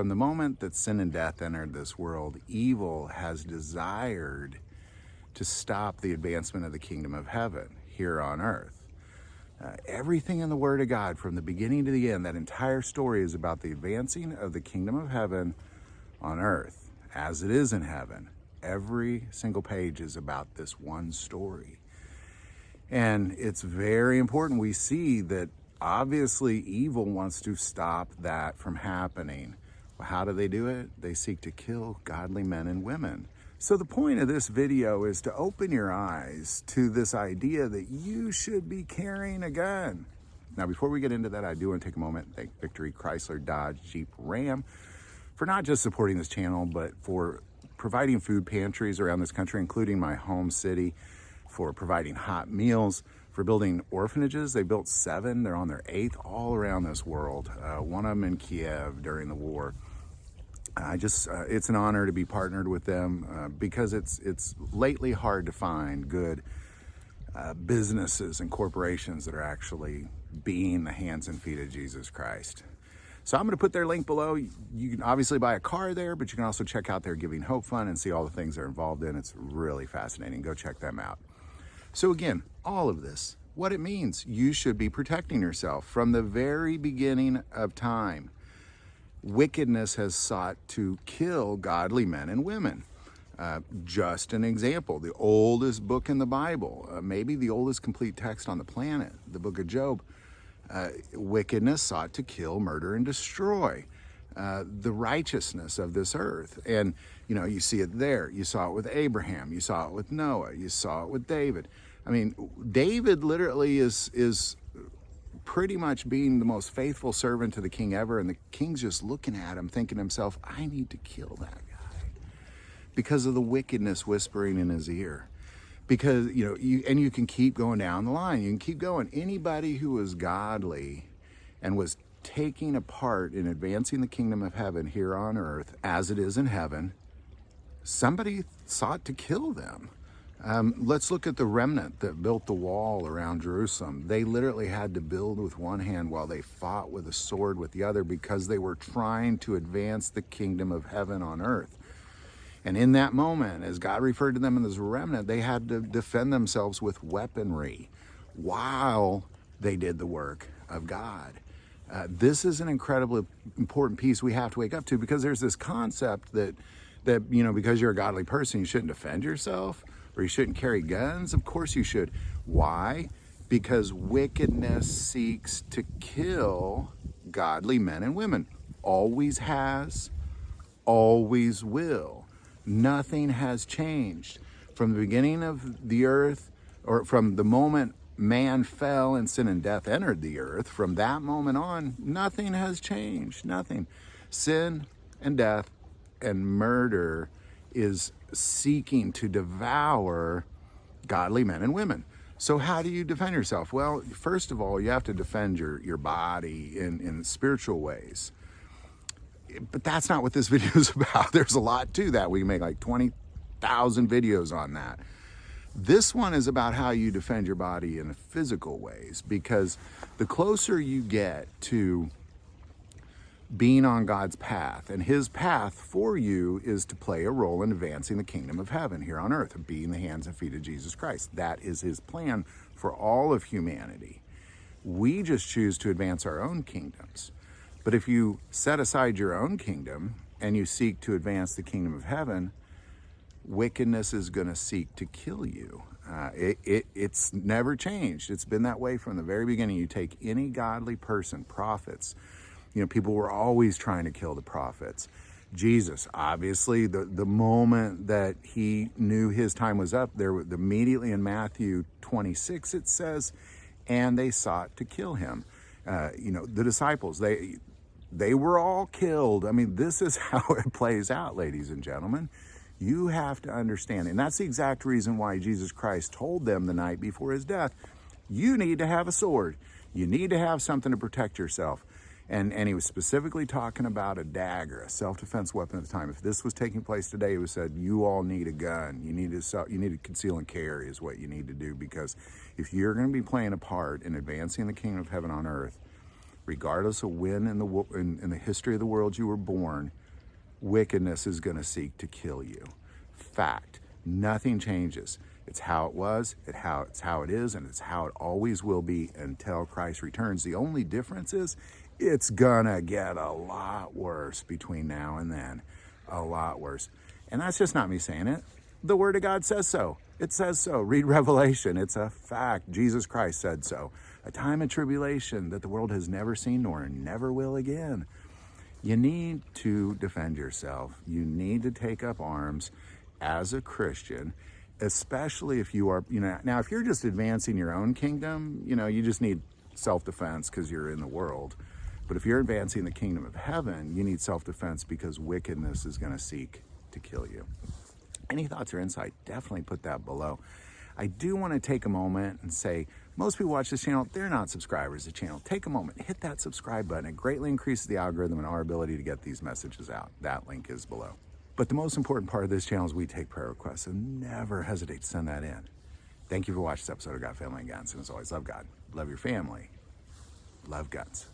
From the moment that sin and death entered this world, evil has desired to stop the advancement of the kingdom of heaven here on earth. Everything in the Word of God, from the beginning to the end, that entire story is about the advancing of the kingdom of heaven on earth, as it is in heaven. Every single page is about this one story. And it's very important. We see that obviously evil wants to stop that from happening. Well, how do they do it? They seek to kill godly men and women. So the point of this video is to open your eyes to this idea that you should be carrying a gun. Now, before we get into that, I do want to take a moment and thank Victory, Chrysler, Dodge, Jeep, Ram for not just supporting this channel, but for providing food pantries around this country, including my home city, for providing hot meals, for building orphanages. They built 7, they're on their 8th all around this world. One of them in Kiev during the war. It's an honor to be partnered with them because it's lately hard to find good businesses and corporations that are actually being the hands and feet of Jesus Christ. So I'm going to put their link below. You can obviously buy a car there, but you can also check out their Giving Hope Fund and see all the things they're involved in. It's really fascinating. Go check them out. So again, all of this, what it means, you should be protecting yourself from the very beginning of time. Wickedness has sought to kill godly men and women. Just an example, the oldest book in the Bible, maybe the oldest complete text on the planet, the book of Job, wickedness sought to kill, murder, and destroy the righteousness of this earth. And, you know, you see it there. You saw it with Abraham. You saw it with Noah. You saw it with David. I mean, David literally is pretty much being the most faithful servant to the king ever, and the king's just looking at him thinking to himself, I need to kill that guy because of the wickedness whispering in his ear. Because, you know, you can keep going down the line. You can keep going. Anybody who was godly and was taking a part in advancing the kingdom of heaven here on earth as it is in heaven, somebody sought to kill them. Let's look at the remnant that built the wall around Jerusalem. They literally had to build with one hand while they fought with a sword with the other because they were trying to advance the kingdom of heaven on earth. And in that moment, as God referred to them as a remnant, they had to defend themselves with weaponry while they did the work of God. This is an incredibly important piece we have to wake up to, because there's this concept that you know, because you're a godly person, you shouldn't defend yourself or you shouldn't carry guns. Of course you should. Why? Because wickedness seeks to kill godly men and women. Always has, always will. Nothing has changed. From the beginning of the earth, or from the moment man fell and sin and death entered the earth, from that moment on, nothing has changed. Nothing. Sin and death and murder is seeking to devour godly men and women. So how do you defend yourself? Well, first of all, you have to defend your body in spiritual ways. But that's not what this video is about. There's a lot to that. We can make like 20,000 videos on that. This one is about how you defend your body in physical ways, because the closer you get to being on God's path, and his path for you is to play a role in advancing the kingdom of heaven here on earth, being the hands and feet of Jesus Christ. That is his plan for all of humanity. We just choose to advance our own kingdoms. But if you set aside your own kingdom and you seek to advance the kingdom of heaven, wickedness is going to seek to kill you. It's never changed. It's been that way from the very beginning. You take any godly person, prophets, you know, people were always trying to kill the prophets. Jesus, obviously, the moment that he knew his time was up, there immediately in Matthew 26, it says, and they sought to kill him. You know, the disciples, they were all killed. I mean, this is how it plays out, ladies and gentlemen. You have to understand, and that's the exact reason why Jesus Christ told them the night before his death, you need to have a sword. You need to have something to protect yourself. And he was specifically talking about a dagger, a self-defense weapon at the time. If this was taking place today, it was said, you all need a gun. You need to conceal and carry is what you need to do, because if you're going to be playing a part in advancing the kingdom of heaven on earth, Regardless of when in the history of the world you were born, wickedness is going to seek to kill you. Fact. Nothing changes. It's how it was, it's how it is, and it's how it always will be until Christ returns. The only difference is it's gonna get a lot worse between now and then. A lot worse. And that's just not me saying it. The Word of God says so. It says so. Read Revelation. It's a fact. Jesus Christ said so. A time of tribulation that the world has never seen nor never will again. You need to defend yourself. You need to take up arms as a Christian, especially if you are, now if you're just advancing your own kingdom, you just need self-defense because you're in the world. But if you're advancing the kingdom of heaven, you need self-defense because wickedness is going to seek to kill you. Any thoughts or insight, definitely put that below. I do want to take a moment and say, most people watch this channel, they're not subscribers to the channel. Take a moment, hit that subscribe button. It greatly increases the algorithm and our ability to get these messages out. That link is below. But the most important part of this channel is we take prayer requests, and never hesitate to send that in. Thank you for watching this episode of God, Family, and Guns. And as always, love God, love your family, love guns.